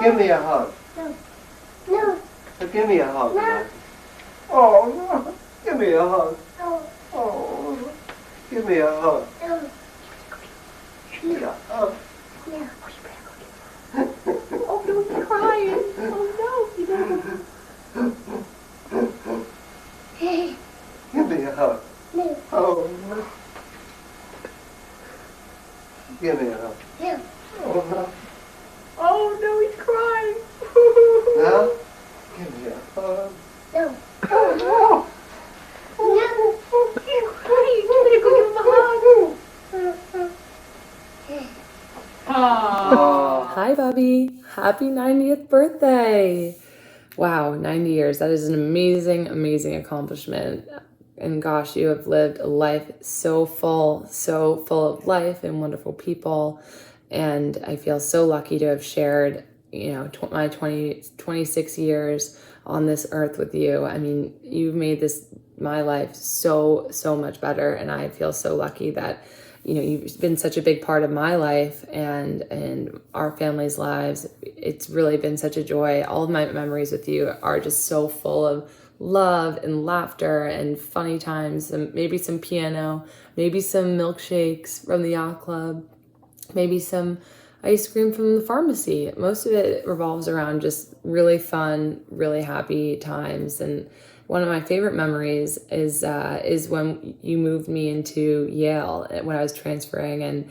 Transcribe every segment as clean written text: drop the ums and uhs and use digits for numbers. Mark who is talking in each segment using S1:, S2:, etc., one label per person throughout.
S1: Give me a hug.
S2: No. No.
S1: Give me a hug.
S2: No.
S1: Oh, no. Give me a hug.
S2: No.
S1: Oh, give me a hug.
S2: No.
S1: Give me a hug.
S2: No. Oh, no, he's crying. Oh, no.
S1: Give me a hug.
S2: No.
S1: Oh, no. Give me a hug.
S2: No.
S1: Oh, no.
S3: Oh, no, he's crying.
S1: Now, give me a hug.
S2: No.
S1: Oh, no.
S2: No.
S3: He's crying. You better go give him a hug. Aww.
S4: Hi, Bubby. Happy 90th birthday. Wow, 90 years. That is an amazing, amazing accomplishment. And gosh, you have lived a life so full of life and wonderful people. And I feel so lucky to have shared, my 26 years on this earth with you. I mean, you've made my life so much better. And I feel so lucky that, you've been such a big part of my life and our family's lives. It's really been such a joy. All of my memories with you are just so full of love and laughter and funny times, and maybe some piano, maybe some milkshakes from the yacht club, maybe some ice cream from the pharmacy. Most of it revolves around just really fun, really happy times. And one of my favorite memories is when you moved me into Yale when I was transferring, and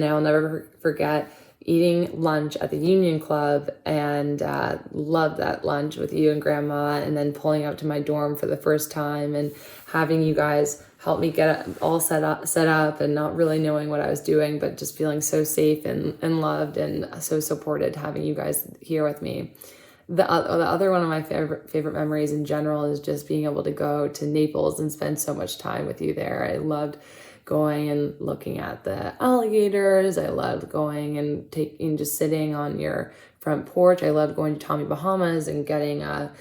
S4: I'll never forget eating lunch at the Union Club and loved that lunch with you and Grandma, and then pulling up to my dorm for the first time and having you guys help me get all set up and not really knowing what I was doing, but just feeling so safe and loved and so supported having you guys here with me. The other one of my favorite memories in general is just being able to go to Naples and spend so much time with you there. I loved going and looking at the alligators. I loved going and just sitting on your front porch. I loved going to Tommy Bahama's and getting a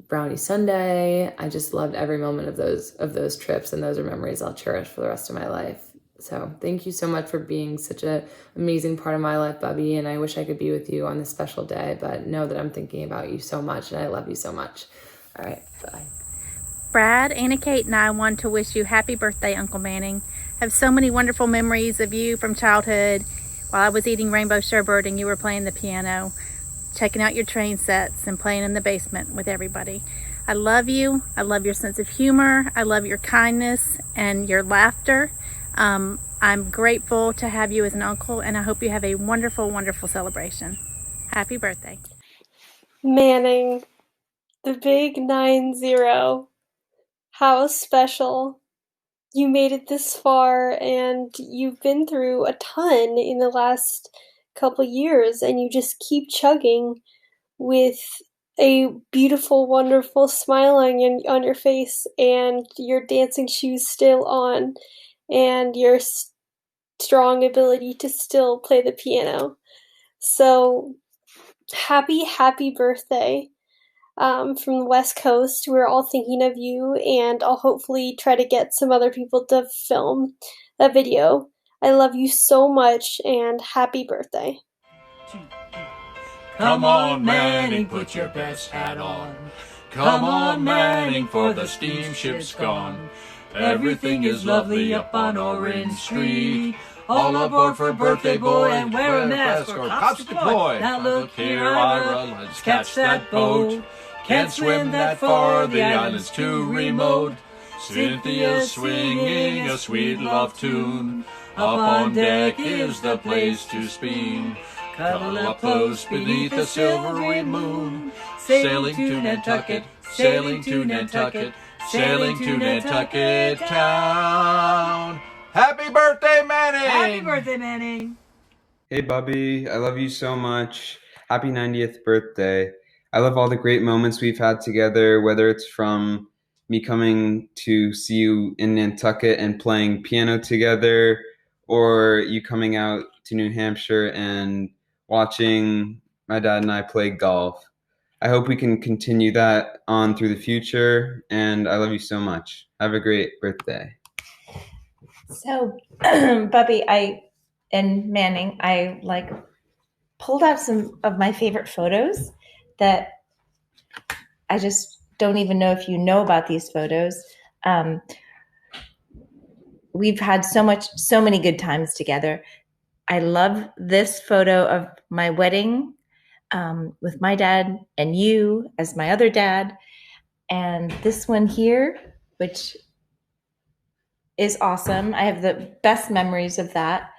S4: brownie sundae. I just loved every moment of those trips, and those are memories I'll cherish for the rest of my life. So thank you so much for being such an amazing part of my life, Bubby, and I wish I could be with you on this special day, but know that I'm thinking about you so much, and I love you so much. All right, bye.
S5: Brad, Anna Kate, and I want to wish you happy birthday, Uncle Manning. I have so many wonderful memories of you from childhood while I was eating rainbow sherbet and you were playing the piano, checking out your train sets and playing in the basement with everybody. I love you. I love your sense of humor. I love your kindness and your laughter. I'm grateful to have you as an uncle, and I hope you have a wonderful, wonderful celebration. Happy birthday.
S6: Manning, the big 9-0. How special. You made it this far, and you've been through a ton in the last couple years, and you just keep chugging with a beautiful, wonderful smile on your face, and your dancing shoes still on, and your strong ability to still play the piano. So, happy birthday. From the West Coast. We're all thinking of you, and I'll hopefully try to get some other people to film a video. I love you so much, and happy birthday.
S7: Come on, Manning, put your best hat on. Come on, Manning, for the steamship's gone. Everything is lovely up on Orange Street. All aboard for birthday boy, and wear a mask or cops deploy. Now look here, Ira, let's catch that boat. Can't swim that far, the island's too remote. Cynthia's swinging a sweet love tune. Up on deck is the place to speen. Cuddle up close beneath the silvery moon. Sailing to Nantucket, sailing to Nantucket, sailing to Nantucket town. Happy birthday, Manning!
S3: Happy birthday, Manning!
S8: Hey, Bubby, I love you so much. Happy 90th birthday. I love all the great moments we've had together, whether it's from me coming to see you in Nantucket and playing piano together, or you coming out to New Hampshire and watching my dad and I play golf. I hope we can continue that on through the future, and I love you so much. Have a great birthday.
S9: So, Bubby, and Manning, I
S5: pulled out some of my favorite photos that I just don't even know if you know about these photos. We've had so many good times together. I love this photo of my wedding with my dad and you as my other dad. And this one here, which is awesome. I have the best memories of that.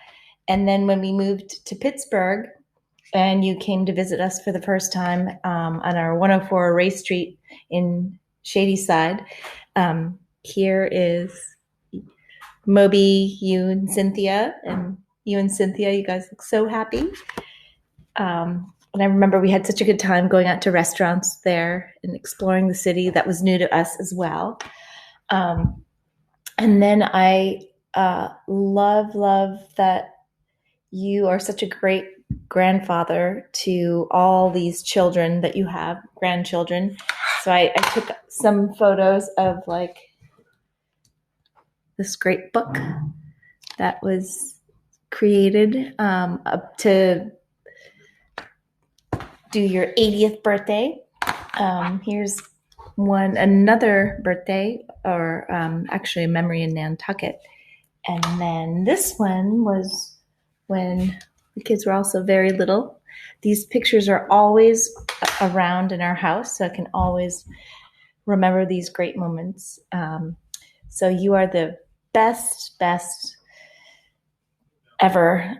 S5: And then when we moved to Pittsburgh and you came to visit us for the first time on our 104 Ray Street in Shadyside, here is Moby, you and Cynthia. And you and Cynthia, you guys look so happy. And I remember we had such a good time going out to restaurants there and exploring the city. That was new to us as well. And then I love that you are such a great grandfather to all these children that you have, grandchildren. So I took some photos of like this great book that was created up to do your 80th birthday. Here's another birthday, or actually a memory in Nantucket. And then this one was when the kids were also very little. These pictures are always around in our house, so I can always remember these great moments. So you are the best ever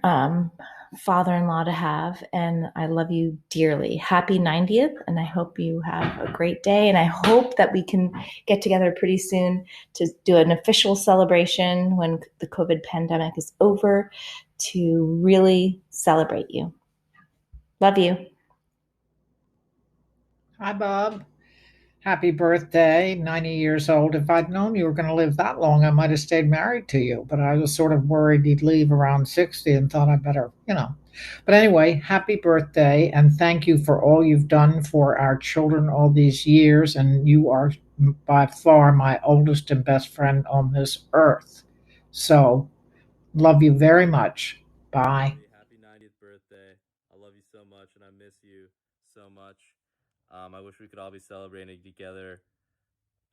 S5: father-in-law to have, and I love you dearly. Happy 90th, and I hope you have a great day, and I hope that we can get together pretty soon to do an official celebration when the COVID pandemic is over to really celebrate you. Love you.
S9: Hi, Bob. Happy birthday, 90 years old. If I'd known you were going to live that long, I might have stayed married to you. But I was sort of worried you'd leave around 60 and thought I better, But anyway, happy birthday. And thank you for all you've done for our children all these years. And you are by far my oldest and best friend on this earth. So love you very much. Bye.
S10: Happy 90th birthday. I love you so much and I miss you so much. I wish we could all be celebrating together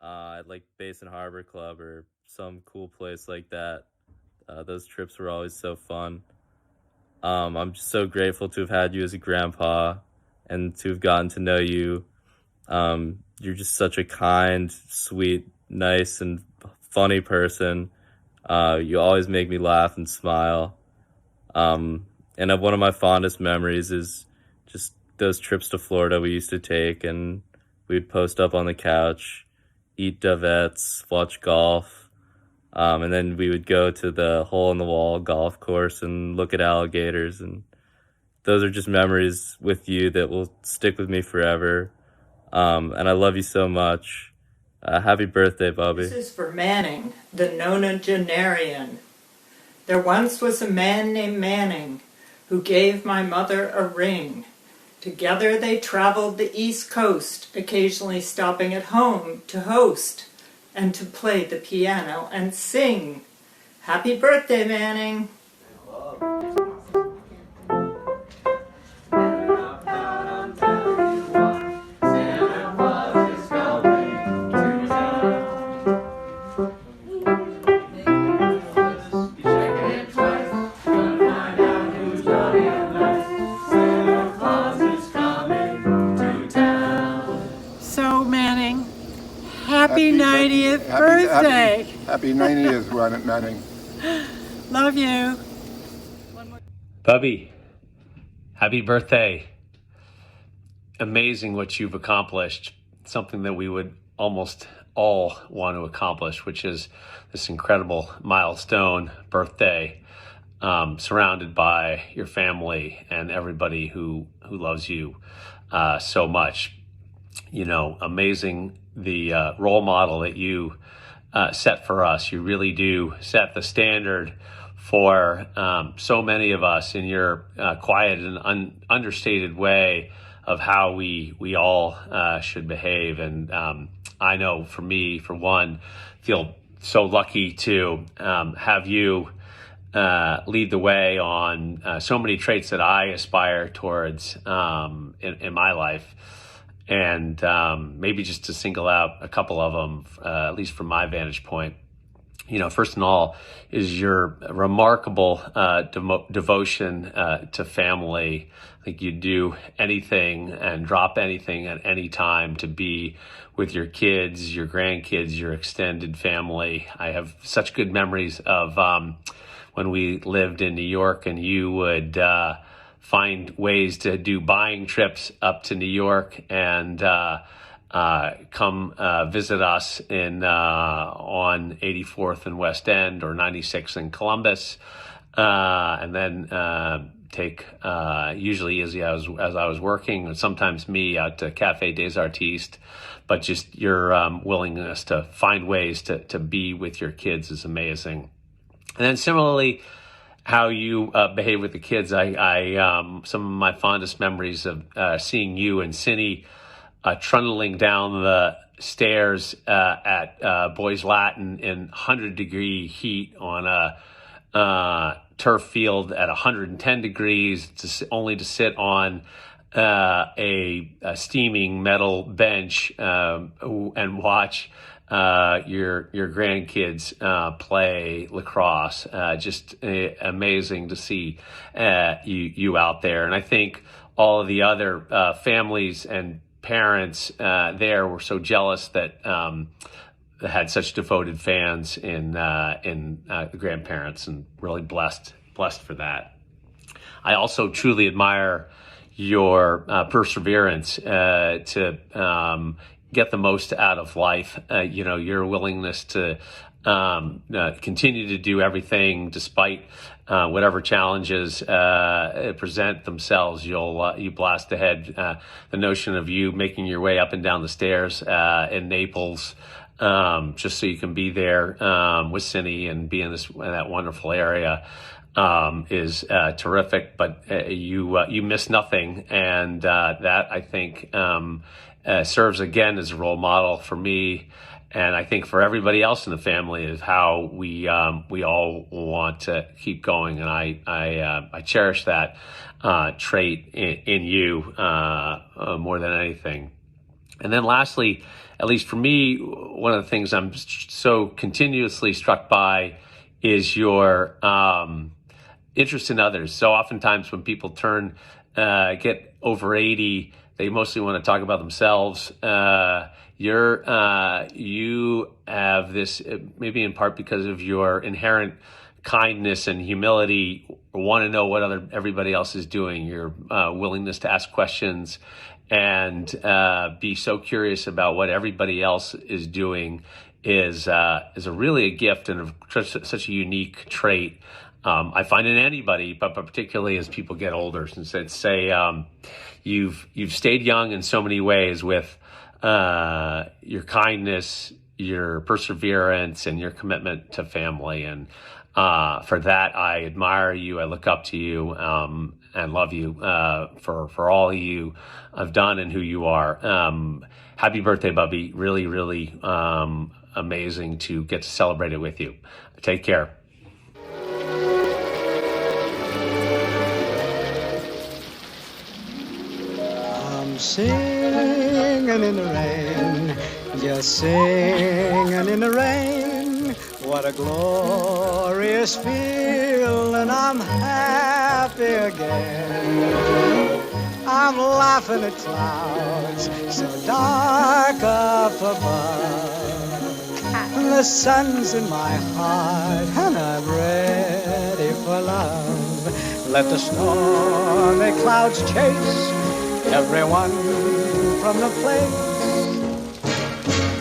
S10: at like Basin Harbor Club or some cool place like that. Those trips were always so fun. I'm just so grateful to have had you as a grandpa and to have gotten to know you. You're just such a kind, sweet, nice, and funny person. You always make me laugh and smile. And one of my fondest memories is just those trips to Florida we used to take, and we'd post up on the couch, eat dovettes, watch golf, and then we would go to the hole-in-the-wall golf course and look at alligators, and those are just memories with you that will stick with me forever, and I love you so much. Happy birthday, Bubby.
S11: This is for Manning, the nonagenarian. There once was a man named Manning who gave my mother a ring. Together they traveled the East Coast, occasionally stopping at home to host and to play the piano and sing. Happy birthday, Manning.
S9: Happy 90th birthday.
S12: Happy 90th, Ron Manning.
S9: Love you.
S13: Bubby, happy birthday. Amazing what you've accomplished. Something that we would almost all want to accomplish, which is this incredible milestone birthday, surrounded by your family and everybody who loves you so much. Amazing the role model that you set for us. You really do set the standard for so many of us in your quiet and understated way of how we all should behave. And I know for me, for one, feel so lucky to have you lead the way on so many traits that I aspire towards in my life. And maybe just to single out a couple of them, at least from my vantage point. First and all is your remarkable devotion to family. I think you do anything and drop anything at any time to be with your kids, your grandkids, your extended family. I have such good memories of when we lived in New York, and you would find ways to do buying trips up to New York and come visit us on 84th and West End, or 96 in Columbus, and then take usually Izzy as I was working, and sometimes me out to Cafe des Artistes. But just your willingness to find ways to be with your kids is amazing. And then similarly, how you behave with the kids. I some of my fondest memories of seeing you and Cindy trundling down the stairs at Boys Latin in 100-degree heat on a turf field at 110 degrees, only to sit on a steaming metal bench and watch your grandkids play lacrosse. Just amazing to see you out there. And I think all of the other families and parents there were so jealous that had such devoted fans in the grandparents, and really blessed for that. I also truly admire your perseverance to get the most out of life. Your willingness to continue to do everything despite whatever challenges present themselves. You blast ahead. The notion of you making your way up and down the stairs in Naples, just so you can be there with Cindy and be in that wonderful area, is terrific. But you miss nothing, and that, I think, serves again as a role model for me, and I think for everybody else in the family, is how we all want to keep going. And I cherish that trait in you more than anything. And then lastly, at least for me, one of the things I'm so continuously struck by is your interest in others. So oftentimes when people get over 80, they mostly want to talk about themselves. You have this, maybe in part because of your inherent kindness and humility, want to know what everybody else is doing. Your willingness to ask questions and be so curious about what everybody else is doing is really a gift and such a unique trait. I find in anybody, but particularly as people get older, since you've stayed young in so many ways with your kindness, your perseverance, and your commitment to family. And for that, I admire you. I look up to you and love you for all you have done and who you are. Happy birthday, Bubby. Really, really amazing to get to celebrate it with you. Take care.
S14: I'm singing in the rain, just singing in the rain. What a glorious feeling, I'm happy again. I'm laughing at clouds so dark up above. The sun's in my heart and I'm ready for love. Let the stormy clouds chase everyone from the place.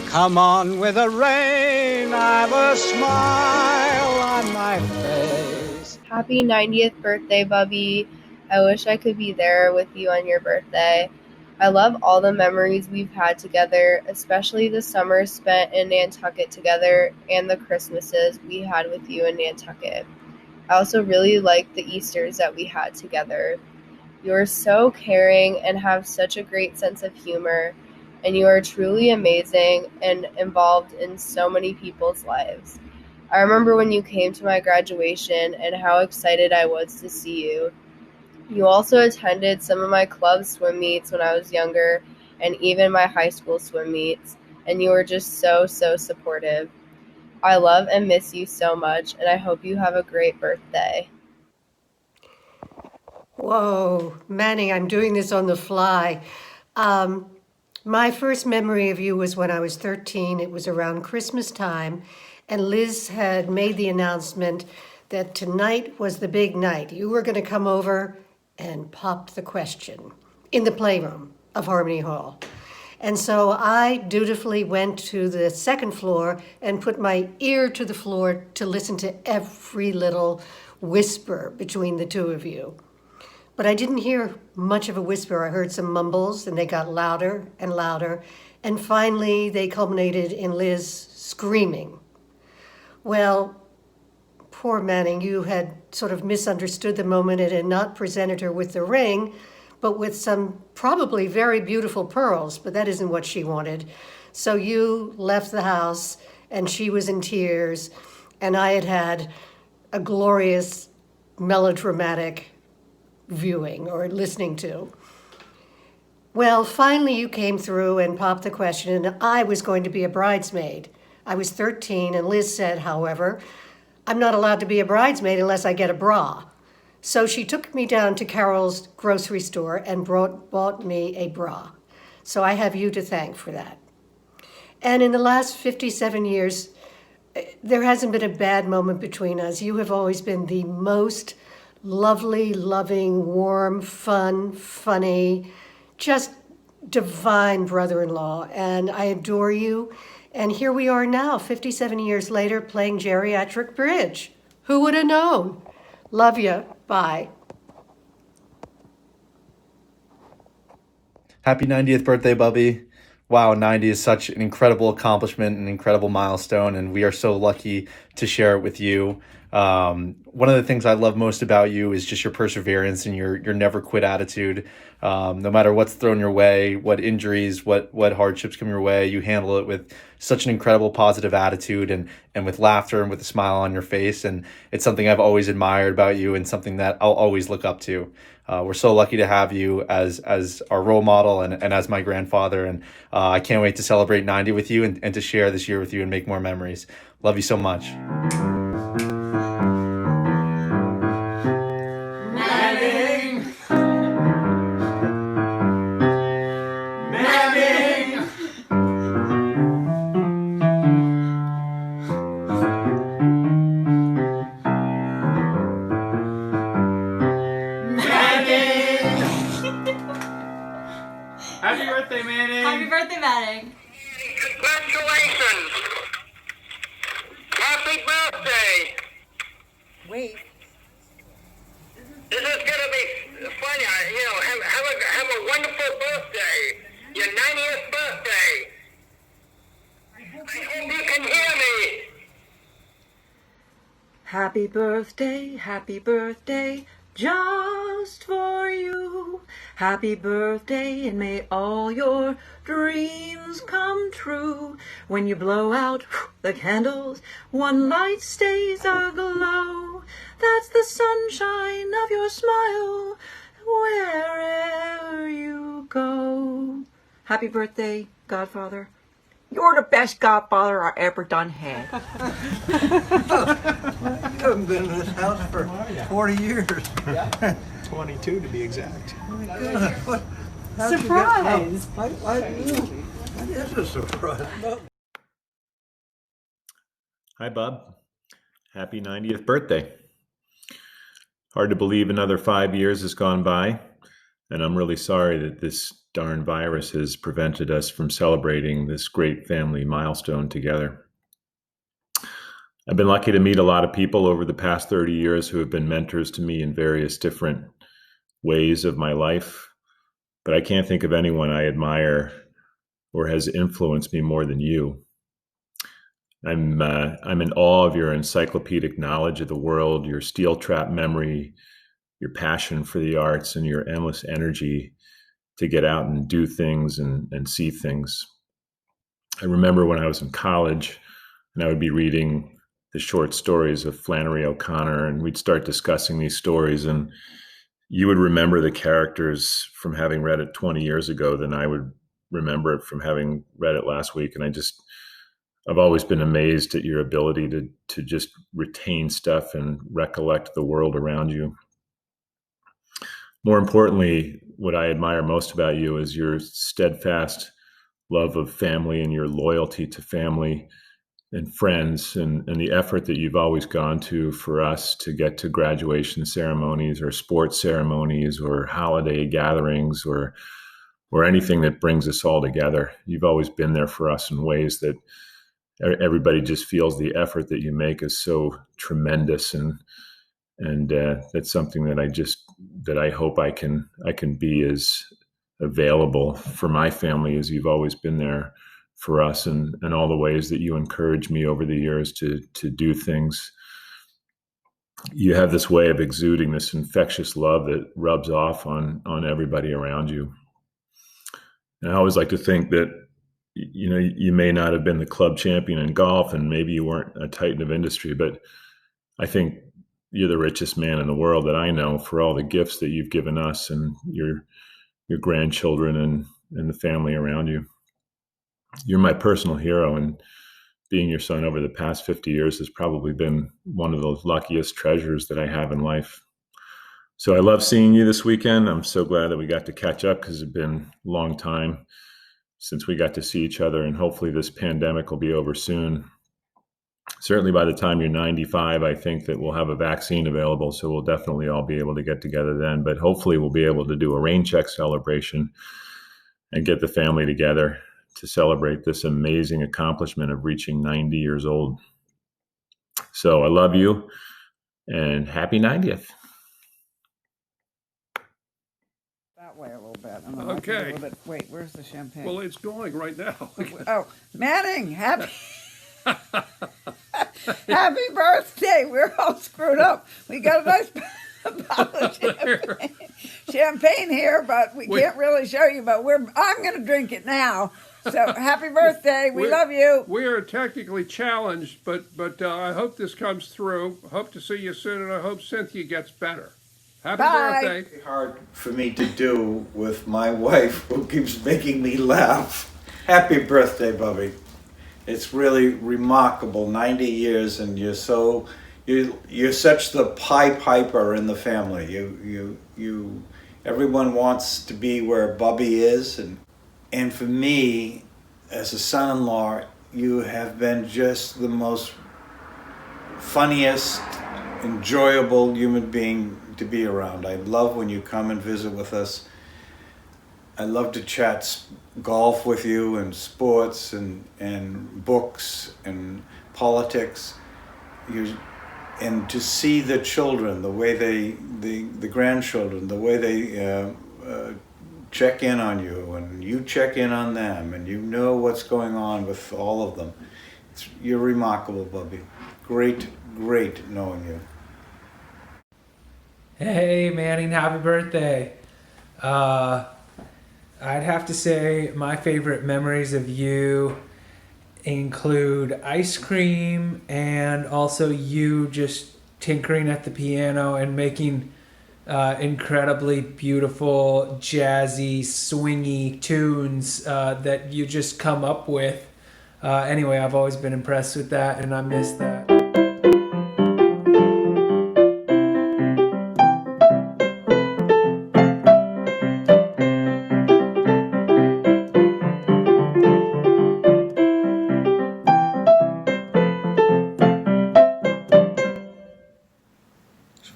S14: Come on with the rain, I've a smile on my face.
S6: Happy 90th birthday, Bubby. I wish I could be there with you on your birthday. I love all the memories we've had together, especially the summers spent in Nantucket together and the Christmases we had with you in Nantucket. I also really like the Easters that we had together. You are so caring and have such a great sense of humor, and you are truly amazing and involved in so many people's lives.
S4: I remember when you came to my graduation and how excited I was to see you. You also attended some of my club swim meets when I was younger and even my high school swim meets, and you were just so, so supportive. I love and miss you so much, and I hope you have a great birthday.
S15: Whoa, Manning, I'm doing this on the fly. My first memory of you was when I was 13. It was around Christmas time, and Liz had made the announcement that tonight was the big night. You were going to come over and pop the question in the playroom of Harmony Hall. And so I dutifully went to the second floor and put my ear to the floor to listen to every little whisper between the two of you. But I didn't hear much of a whisper. I heard some mumbles, and they got louder and louder. And finally, they culminated in Liz screaming. Well, poor Manning, you had sort of misunderstood the moment and had not presented her with the ring, but with some probably very beautiful pearls, but that isn't what she wanted. So you left the house, and she was in tears, and I had a glorious, melodramatic viewing or listening to. Well, finally you came through and popped the question, and I was going to be a bridesmaid. I was 13, and Liz said, however, I'm not allowed to be a bridesmaid unless I get a bra. So she took me down to Carol's grocery store and bought me a bra. So I have you to thank for that. And in the last 57 years, there hasn't been a bad moment between us. You have always been the most lovely, loving, warm, fun, funny, just divine brother-in-law. And I adore you. And here we are now, 57 years later, playing geriatric bridge. Who would have known? Love you. Bye.
S16: Happy 90th birthday, Bubby. Wow, 90 is such an incredible accomplishment, an incredible milestone, and we are so lucky to share it with you. One of the things I love most about you is just your perseverance and your never quit attitude. No matter what's thrown your way, what injuries, what hardships come your way, you handle it with such an incredible positive attitude and with laughter and with a smile on your face. And it's something I've always admired about you and something that I'll always look up to. We're so lucky to have you as our role model and as my grandfather. And I can't wait to celebrate 90 with you and to share this year with you and make more memories. Love you so much.
S14: Manning! Manning!
S7: Happy birthday, Manning!
S17: Happy birthday, Manning!
S14: Congratulations! Happy birthday!
S15: Wait.
S14: This is gonna be funny. Have a wonderful birthday. Your 90th birthday. I hope you can hear me.
S11: Happy birthday, just for you. Happy birthday, and may all your dreams come true. When you blow out the candles, one light stays aglow. That's the sunshine of your smile wherever you go. Happy birthday, Godfather. You're the best godfather I ever done had.
S1: You haven't been in this house for 40 years.
S18: 22 to be exact.
S1: Surprise! That is a surprise.
S18: Hi, Bob. Happy 90th birthday. Hard to believe another 5 years has gone by, and I'm really sorry that this darn virus has prevented us from celebrating this great family milestone together. I've been lucky to meet a lot of people over the past 30 years who have been mentors to me in various different ways of my life, but I can't think of anyone I admire or has influenced me more than you. I'm in awe of your encyclopedic knowledge of the world, your steel trap memory, your passion for the arts, and your endless energy to get out and do things and see things. I remember when I was in college and I would be reading the short stories of Flannery O'Connor, and we'd start discussing these stories, and you would remember the characters from having read it 20 years ago than I would remember it from having read it last week. And I've always been amazed at your ability to just retain stuff and recollect the world around you. More importantly, what I admire most about you is your steadfast love of family and your loyalty to family and friends, and the effort that you've always gone to for us to get to graduation ceremonies or sports ceremonies or holiday gatherings or anything that brings us all together. You've always been there for us in ways that everybody just feels the effort that you make is so tremendous, and that's something that I hope I can be as available for my family as you've always been there for us, and all the ways that you encourage me over the years to do things. You have this way of exuding this infectious love that rubs off on everybody around you. And I always like to think that, you know, you may not have been the club champion in golf, and maybe you weren't a titan of industry, but I think you're the richest man in the world that I know for all the gifts that you've given us and your grandchildren and the family around you. You're my personal hero, and being your son over the past 50 years has probably been one of the luckiest treasures that I have in life. So I love seeing you this weekend. I'm so glad that we got to catch up because it's been a long time since we got to see each other, and hopefully this pandemic will be over soon. Certainly by the time you're 95, I think that we'll have a vaccine available, so we'll definitely all be able to get together then. But hopefully we'll be able to do a rain check celebration and get the family together to celebrate this amazing accomplishment of reaching 90 years old. So I love you, and happy 90th.
S17: That way a little bit. And then I can do a
S19: Okay.
S17: little bit. Wait, where's the champagne?
S19: Well, it's going right now.
S17: Oh, Manning, happy happy birthday. We're all screwed up. We got a nice bottle of champagne here, but we can't really show you, but I'm going to drink it now. So happy birthday. We love you.
S19: We are technically challenged, but I hope this comes through. Hope to see you soon, and I hope Cynthia gets better. Happy birthday.
S1: It's hard for me to do with my wife who keeps making me laugh. Happy birthday, Bubby. It's really remarkable, 90 years, and you're such the Pied Piper in the family. Everyone wants to be where Bubby is, and for me, as a son-in-law, you have been just the most funniest, enjoyable human being to be around. I love when you come and visit with us. I love to chat golf with you, and sports and books and politics. And to see the children, the way the grandchildren, the way they check in on you, and you check in on them, and you know what's going on with all of them. You're remarkable, Bubby. Great knowing you.
S20: Hey, Manning, happy birthday. I'd have to say my favorite memories of you include ice cream and also you just tinkering at the piano and making incredibly beautiful, jazzy, swingy tunes that you just come up with. Anyway, I've always been impressed with that, and I miss that.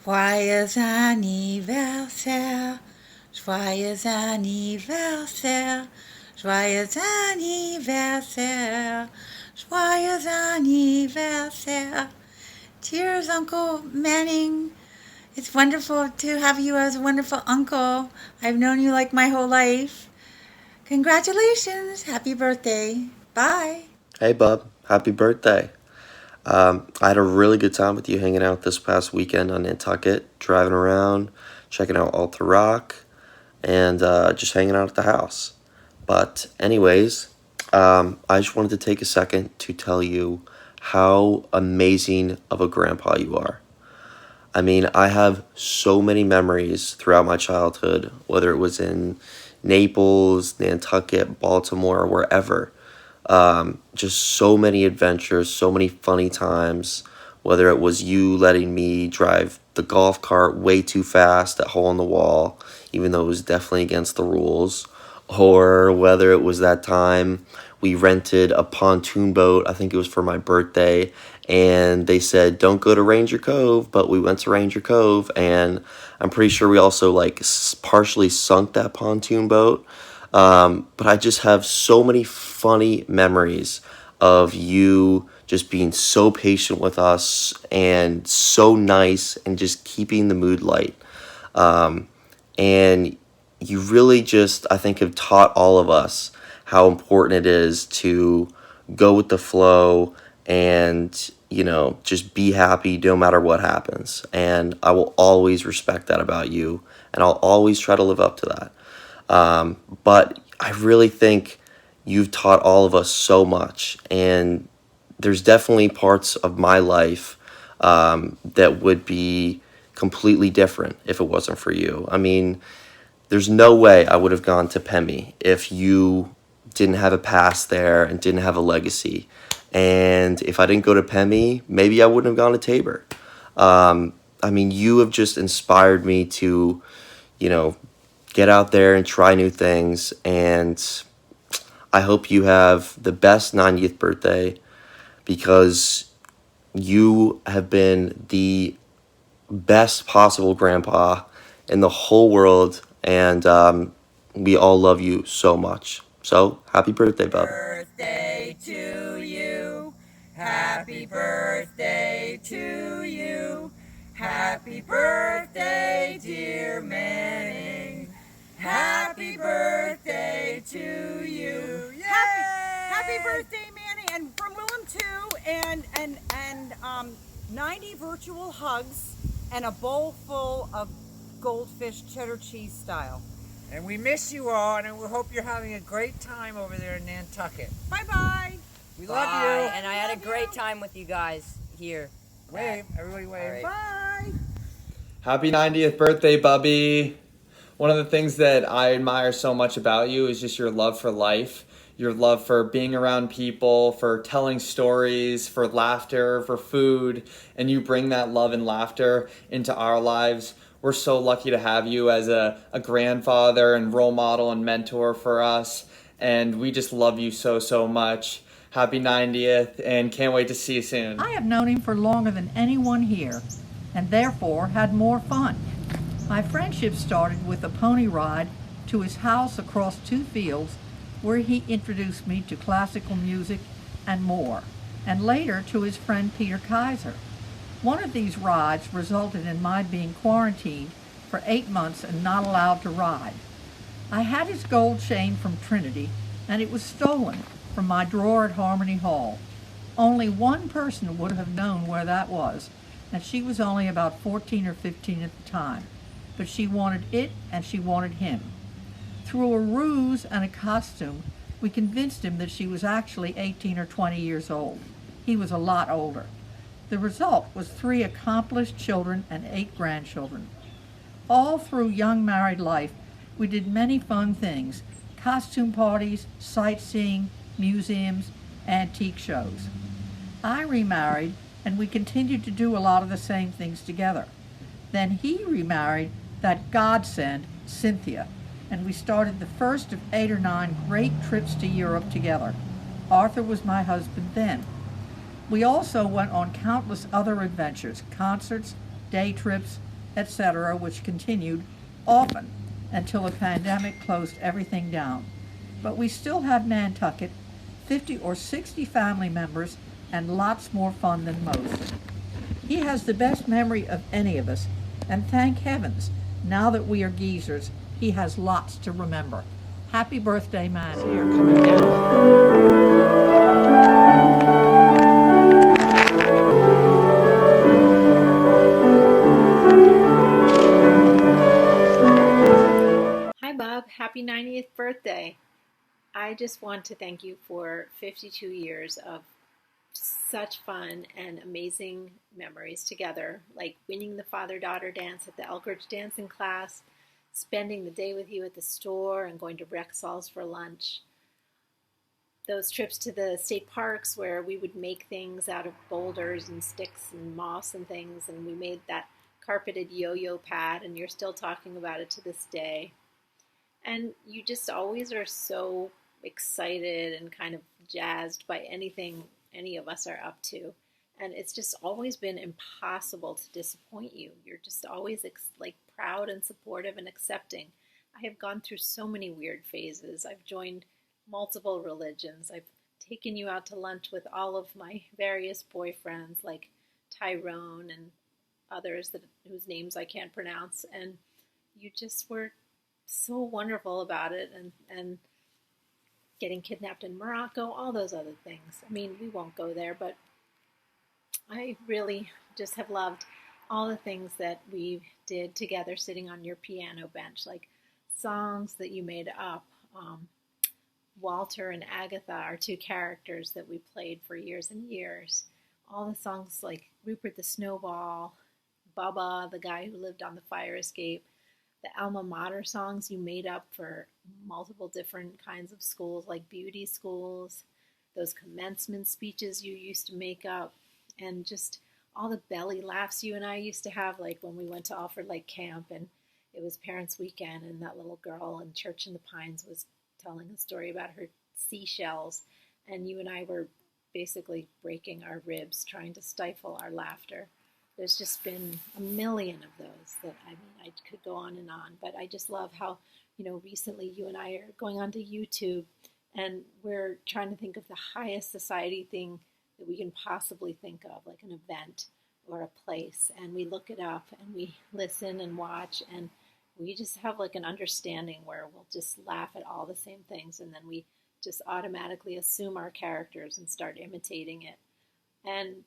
S21: Joyeux anniversaire, joyeux anniversaire, joyeux anniversaire, joyeux anniversaire. Cheers, Uncle Manning. It's wonderful to have you as a wonderful uncle. I've known you like my whole life. Congratulations. Happy birthday. Bye.
S22: Hey, bub. Happy birthday. I had a really good time with you hanging out this past weekend on Nantucket, driving around, checking out Alta Rock, and just hanging out at the house. But anyways, I just wanted to take a second to tell you how amazing of a grandpa you are. I mean, I have so many memories throughout my childhood, whether it was in Naples, Nantucket, Baltimore, wherever. Just so many adventures, so many funny times, whether it was you letting me drive the golf cart way too fast at Hole in the Wall, even though it was definitely against the rules, or whether it was that time we rented a pontoon boat, I think it was for my birthday, and they said, don't go to Ranger Cove, but we went to Ranger Cove, and I'm pretty sure we also like partially sunk that pontoon boat. But I just have so many funny memories of you just being so patient with us and so nice and just keeping the mood light. And you really just, I think, have taught all of us how important it is to go with the flow and, you know, just be happy no matter what happens. And I will always respect that about you, and I'll always try to live up to that. But I really think you've taught all of us so much, and there's definitely parts of my life that would be completely different if it wasn't for you. I mean, there's no way I would have gone to Pemi if you didn't have a past there and didn't have a legacy. And if I didn't go to Pemi, maybe I wouldn't have gone to Tabor. I mean, you have just inspired me to, you know, get out there and try new things. And I hope you have the best 90th birthday, because you have been the best possible grandpa in the whole world. And we all love you so much. So happy birthday, bub.
S17: Birthday to you. Happy birthday to you. Happy birthday, dear Manning. Happy birthday to you. Yay!
S2: Happy birthday, Manny, and from Willem too, and 90 virtual hugs and a bowl full of goldfish cheddar cheese style.
S9: And we miss you all, and we hope you're having a great time over there in Nantucket.
S2: Bye-bye.
S9: We
S3: Bye.
S9: love you.
S3: And I had a great time with you guys here.
S9: Wave. Everybody wave.
S2: Bye.
S23: Happy 90th birthday, Bubby. One of the things that I admire so much about you is just your love for life, your love for being around people, for telling stories, for laughter, for food, and you bring that love and laughter into our lives. We're so lucky to have you as a grandfather and role model and mentor for us, and we just love you so, so much. Happy 90th, and can't wait to see you soon.
S24: I have known him for longer than anyone here, and therefore had more fun. My friendship started with a pony ride to his house across 2 fields, where he introduced me to classical music and more, and later to his friend Peter Kaiser. One of these rides resulted in my being quarantined for 8 months and not allowed to ride. I had his gold chain from Trinity, and it was stolen from my drawer at Harmony Hall. Only one person would have known where that was, and she was only about 14 or 15 at the time. But she wanted it, and she wanted him. Through a ruse and a costume, we convinced him that she was actually 18 or 20 years old. He was a lot older. The result was 3 accomplished children and 8 grandchildren. All through young married life, we did many fun things: costume parties, sightseeing, museums, antique shows. I remarried, and we continued to do a lot of the same things together. Then he remarried that godsend, Cynthia, and we started the first of 8 or 9 great trips to Europe together. Arthur was my husband then. We also went on countless other adventures, concerts, day trips, etc., which continued often until the pandemic closed everything down. But we still have Nantucket, 50 or 60 family members, and lots more fun than most. He has the best memory of any of us, and thank heavens, now that we are geezers, he has lots to remember. Happy birthday, man. Here, coming down.
S25: Hi, Bob. Happy 90th birthday. I just want to thank you for 52 years of such fun and amazing memories together, like winning the father-daughter dance at the Elkridge dancing class, spending the day with you at the store, and going to Rexall's for lunch. Those trips to the state parks where we would make things out of boulders and sticks and moss and things, and we made that carpeted yo-yo pad, and you're still talking about it to this day. And you just always are so excited and kind of jazzed by anything any of us are up to. And it's just always been impossible to disappoint you. You're just always like proud and supportive and accepting. I have gone through so many weird phases. I've joined multiple religions. I've taken you out to lunch with all of my various boyfriends, like Tyrone and others whose names I can't pronounce. And you just were so wonderful about it, and getting kidnapped in Morocco, all those other things. I mean, we won't go there, but I really just have loved all the things that we did together sitting on your piano bench, like songs that you made up. Walter and Agatha are two characters that we played for years and years. All the songs like Rupert the Snowball, Bubba, the guy who lived on the fire escape, the alma mater songs you made up for multiple different kinds of schools, like beauty schools, those commencement speeches you used to make up, and just all the belly laughs you and I used to have, like when we went to Alfred Lake Camp and it was Parents' Weekend and that little girl in Church in the Pines was telling a story about her seashells, and you and I were basically breaking our ribs trying to stifle our laughter. There's just been a million of those that, I mean, I could go on, but I just love how, recently you and I are going onto YouTube and we're trying to think of the highest society thing that we can possibly think of, like an event or a place. And we look it up and we listen and watch, and we just have like an understanding where we'll just laugh at all the same things, and then we just automatically assume our characters and start imitating it. And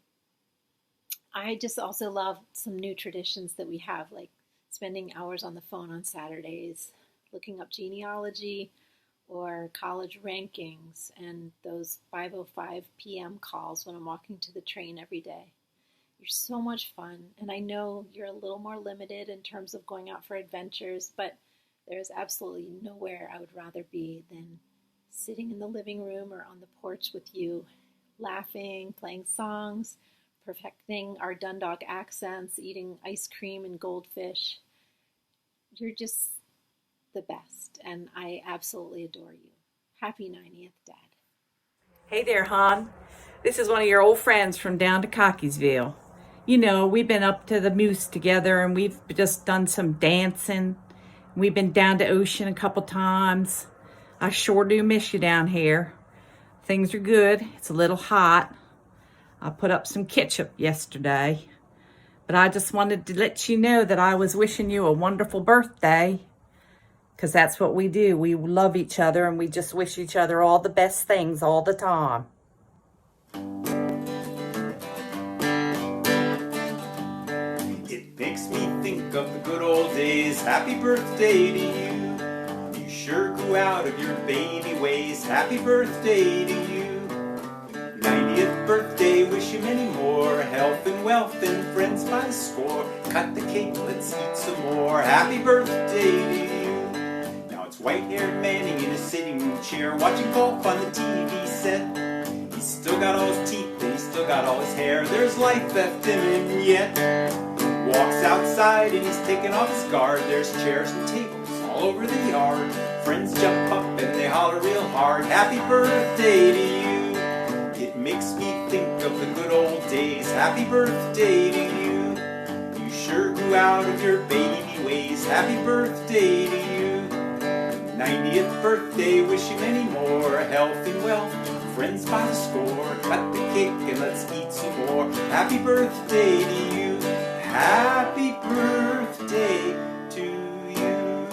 S25: I just also love some new traditions that we have, like spending hours on the phone on Saturdays, looking up genealogy or college rankings, and those 5:05 p.m. calls when I'm walking to the train every day. You're so much fun, and I know you're a little more limited in terms of going out for adventures, but there's absolutely nowhere I would rather be than sitting in the living room or on the porch with you, laughing, playing songs, perfecting our Dundalk accents, eating ice cream and goldfish. You're just the best, and I absolutely adore you. Happy 90th, Dad.
S5: Hey there, hon. This is one of your old friends from down to Cockeysville. We've been up to the Moose together, and we've just done some dancing. We've been down to Ocean a couple times. I sure do miss you down here. Things are good. It's a little hot. I put up some ketchup yesterday. But I just wanted to let you know that I was wishing you a wonderful birthday. Because that's what we do. We love each other, and we just wish each other all the best things all the time.
S8: It makes me think of the good old days. Happy birthday to you. You sure grew out of your baby ways. Happy birthday to you. 90th birthday, wish you many more. Health and wealth and friends by the score. Cut the cake, let's eat some more. Happy birthday to you. Now it's white-haired Manning in a sitting room chair, watching golf on the TV set. He's still got all his teeth and he's still got all his hair. There's life left in him yet. Walks outside and he's taking off his guard. There's chairs and tables all over the yard. Friends jump up and they holler real hard. Happy birthday to you. It makes me think of the good old days. Happy birthday to you. You sure grew out of your baby ways. Happy birthday to you. 90th birthday, wish you many more. Health and wealth, friends by the score. Cut the cake and let's eat some more. Happy birthday to you. Happy birthday to you.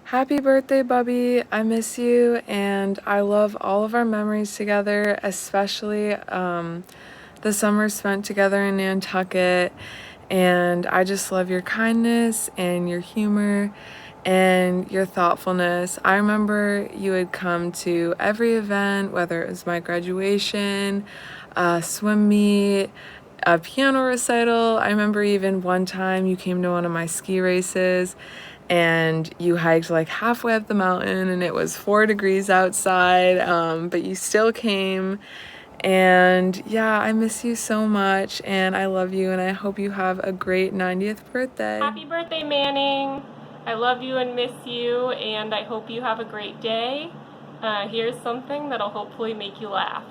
S4: Happy birthday, Bubby. I miss you, and I love all of our memories together, especially the summer spent together in Nantucket. And I just love your kindness and your humor and your thoughtfulness. I remember you would come to every event, whether it was my graduation, a swim meet, a piano recital. I remember even one time you came to one of my ski races and you hiked like halfway up the mountain and it was 4 degrees outside, but you still came. And yeah, I miss you so much and I love you and I hope you have a great 90th birthday.
S6: Happy birthday, Manning. I love you and miss you, and I hope you have a great day. Here's something that'll hopefully make you laugh.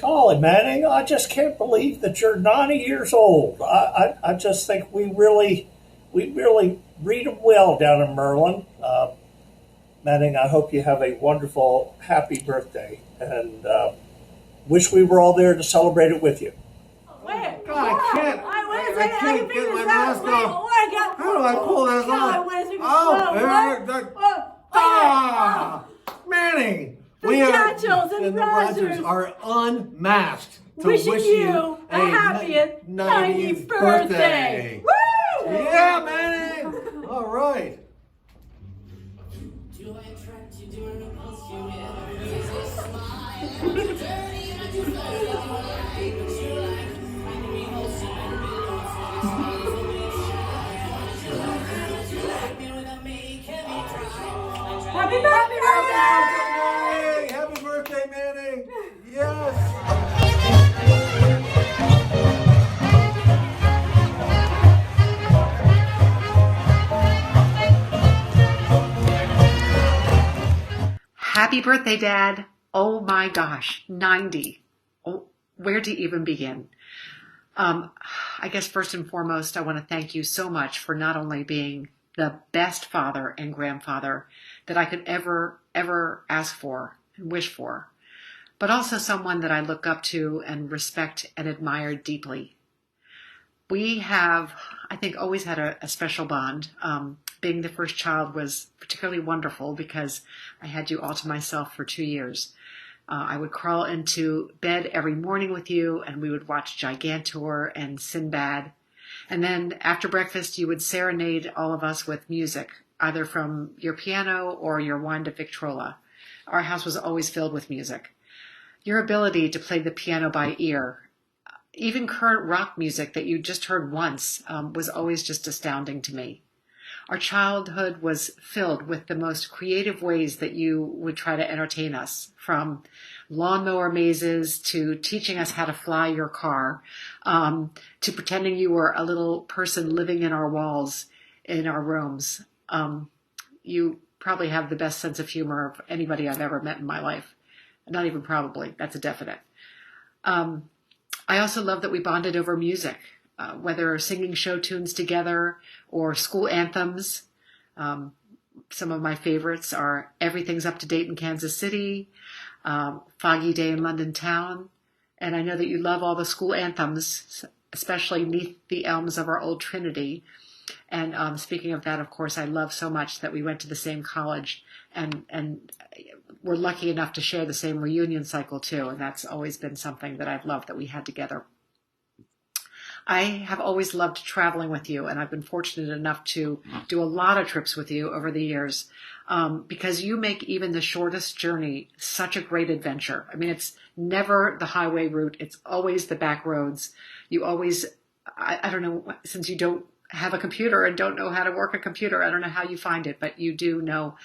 S10: Golly, Manning, I just can't believe that you're 90 years old. I just think we really read them well down in Merlin. Manning, I hope you have a wonderful, happy birthday, and wish we were all there to celebrate it with you.
S12: Wait,
S10: God, I can't.
S12: I
S10: can't get my mask off.
S12: How
S10: do I pull this off? Manning!
S12: The
S10: We
S12: Satchels and
S10: the
S12: Rogers
S10: are unmasked to
S12: wishing
S10: wish
S12: you a happy 90th birthday. Woo!
S10: Yeah, Manning! All right.
S12: Happy birthday!
S10: Happy birthday, Manning! Yes!
S13: Happy birthday, Dad. Oh my gosh, 90. Oh, where to even begin? I guess first and foremost, I want to thank you so much for not only being the best father and grandfather that I could ever ask for and wish for, but also someone that I look up to and respect and admire deeply. We have, I think, always had a special bond. Being the first child was particularly wonderful because I had you all to myself for 2 years. I would crawl into bed every morning with you, and we would watch Gigantor and Sinbad. And then after breakfast, you would serenade all of us with music, either from your piano or your wand of Victrola. Our house was always filled with music. Your ability to play the piano by ear, even current rock music that you just heard once, was always just astounding to me. Our childhood was filled with the most creative ways that you would try to entertain us, from lawnmower mazes to teaching us how to fly your car, to pretending you were a little person living in our walls, in our rooms. You probably have the best sense of humor of anybody I've ever met in my life. Not even probably, that's a definite. I also love that we bonded over music. Whether singing show tunes together or school anthems. Some of my favorites are Everything's Up to Date in Kansas City, Foggy Day in London Town. And I know that you love all the school anthems, especially 'Neath the Elms of Our Old Trinity. And speaking of that, of course, I love so much that we went to the same college and we're lucky enough to share the same reunion cycle too. And that's always been something that I've loved that we had together. I have always loved traveling with you, and I've been fortunate enough to do a lot of trips with you over the years, because you make even the shortest journey such a great adventure. I mean, it's never the highway route. It's always the back roads. You always, I don't know, since you don't have a computer and don't know how to work a computer, I don't know how you find it, but you do know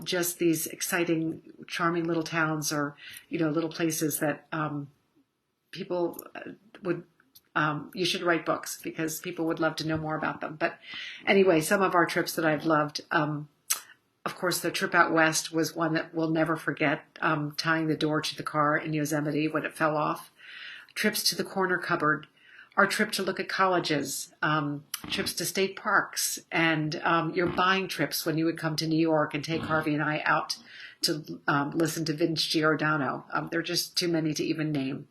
S13: just these exciting, charming little towns or, little places that people would... you should write books because people would love to know more about them. But anyway, some of our trips that I've loved, of course, the trip out west was one that we'll never forget, tying the door to the car in Yosemite when it fell off. Trips to the corner cupboard, our trip to look at colleges, trips to state parks, and your buying trips when you would come to New York and take Harvey and I out to listen to Vince Giordano. There are just too many to even name.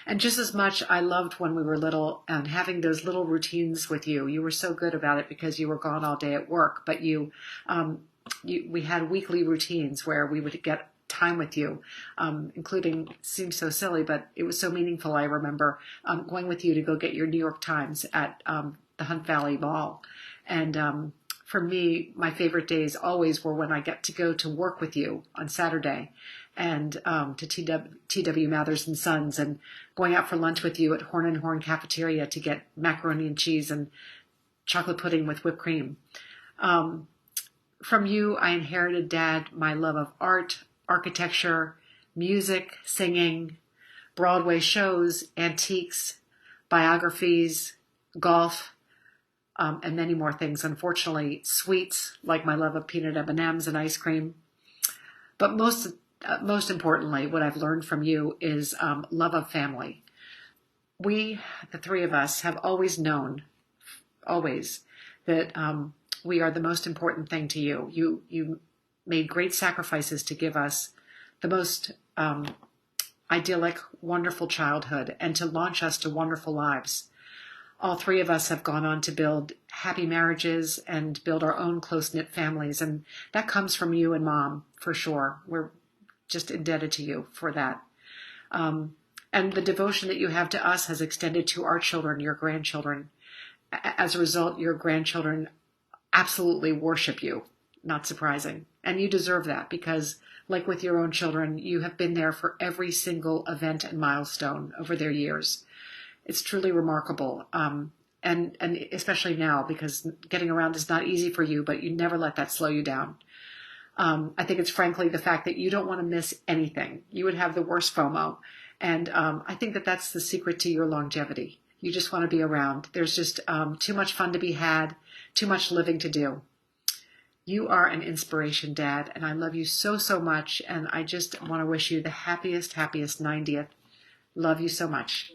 S13: And just as much, I loved when we were little and having those little routines with you. You were so good about it because you were gone all day at work, but we had weekly routines where we would get time with you, including, seems so silly, but it was so meaningful. I remember going with you to go get your New York Times at the Hunt Valley Mall. And for me, my favorite days always were when I get to go to work with you on Saturday and to T.W. Mathers and Sons, and going out for lunch with you at Horn and Horn Cafeteria to get macaroni and cheese and chocolate pudding with whipped cream. From you, I inherited, Dad, my love of art, architecture, music, singing, Broadway shows, antiques, biographies, golf, and many more things. Unfortunately, sweets like my love of peanut M&Ms and ice cream. But most importantly, what I've learned from you is love of family. We, the three of us, have always known, that we are the most important thing to you. You made great sacrifices to give us the most idyllic, wonderful childhood and to launch us to wonderful lives. All three of us have gone on to build happy marriages and build our own close-knit families, and that comes from you and Mom, for sure. We're just indebted to you for that. And the devotion that you have to us has extended to our children, your grandchildren. As a result, your grandchildren absolutely worship you. Not surprising. And you deserve that because, like with your own children, you have been there for every single event and milestone over their years. It's truly remarkable. And especially now, because getting around is not easy for you, but you never let that slow you down. I think it's frankly the fact that you don't want to miss anything. You would have the worst FOMO. And I think that that's the secret to your longevity. You just want to be around. There's just too much fun to be had, too much living to do. You are an inspiration, Dad, and I love you so, so much. And I just want to wish you the happiest 90th. Love you so much.